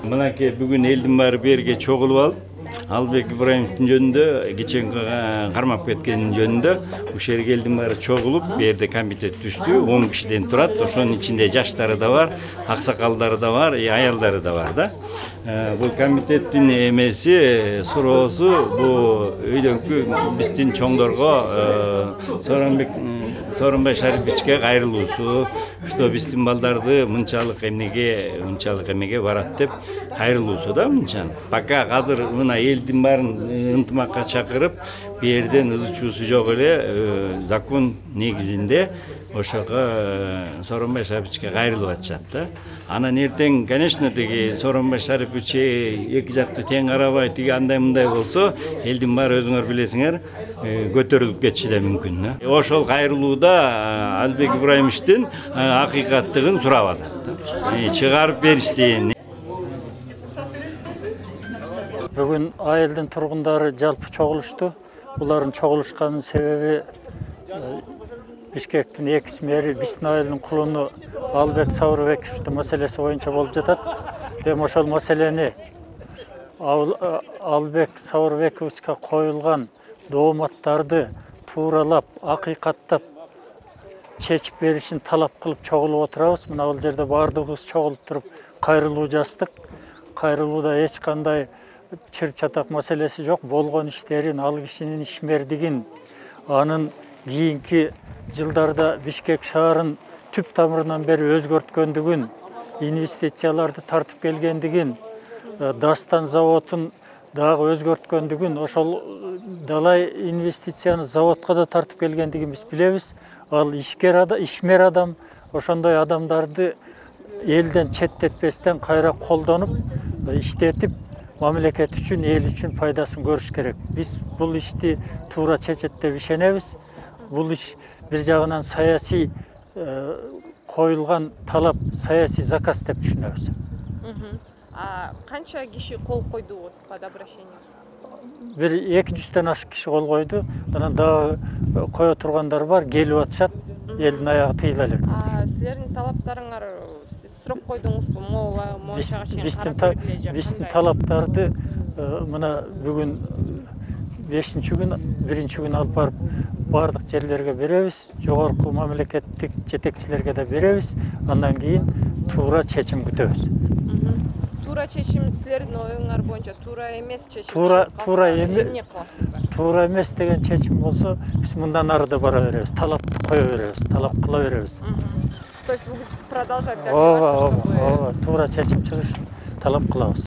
Мынакей бүгүн элдин баары берге чогулуп алып, Албек Ибраимовдун жөнүндө, кеченки кармап кеткенин жөнүндө ушул жерге элдин баары чогулуп, бу жерде комитет түздү, 10 кишиден турат. Ошонун ичинде жаштары да бар, аксакалдары да бар, аялдары да бар да. Бул комитеттин эмеси, суроосу бул өйдөнкү биздин чоңдорго Сооронбай Шариповичке кайрылуусу, что биздин балдарды мынчалык эмеге барат деп кайрылуусу да мынча. Пока азыр мына элдин баарын ынтымакка чакырып, бу жерден ызы чуусу жок эле закон негизинде ошого Сооронбай Шариповичке кайрылып атышат да. Анан эртең, конечно, тиги Сооронбай Шарипович эки жакты тең карабай, тиги андай мындай болсо, элдин баары өзүңөр билесиңер, көтөрүлүп кетиши да мүмкүн да. Ошол кайрылууда Албек Ибраимовдун акыйкаттыгын сурап атат. Чыгарып беришсин. Бүгүн айылдын тургундары жалпы чогулушту. Булардын чогулушканын себеби Бишкектин экс мэри биздин айылдын кулуну Албек Сауырбековичтин маселеси боюнча болуп жатат. Эми ошол маселени Албек Сауырбековичке коюлган дооматтарды тууралап, акыйкаттап чечип беришин талап кылып чогулуп отурабыз. Мына бул жерде баардыгыбыз чогулуп туруп кайрылуу жаздык. Кайрылууда эч кандай чыр-чатак маселеси жок. Болгон иштерин, ал кишинин ишмердигин, анын кийинки жылдарда Бишкек шаарын түп тамырынан бери өзгөрткөндүгүн, инвестицияларды тартып келгендигин, Дастан заводун дагы өзгөрткөндүгүн, ошол далай инвестицияны заводко да тартып келгендигин биз билебиз. Ал ишмер адам, ошондой адамдарды элден четтетпестен кайра колдонуп, иштетип, мамлекет үчүн, эл үчүн пайдасын көрүш керек. Биз бул ишти туура чечет деп ишенебиз. Бул иш бир жагынан саясий коюлган талап, саясий заказ деп түшүнөбүз. Канча киши кол койду под обращение? Бир 200-тен ашык киши кол койду. Анан дагы кое тургандар бар, келип атышат. Элдин аягы тыйыла элек. Силердин талаптарыңар, сиз сурап койдуңузбу, могула биздин талаптарды мына бүгүн 5-күн, 1-күн алып барып бардык жерлерге беребиз, жогорку мамлекеттик жетекчилерге да беребиз. Андан кийин туура чечим күтөбүз. Туура чечим силердин оюңар боюнча туура эмес чечим. Туура эмес деген чечим болсо, биз мындан ары да бара беребиз, талапты кое беребиз, талап кыла беребиз. То есть вы будете продолжать добиваться, чтобы... Туура чечим чыгышын талап кылабыз.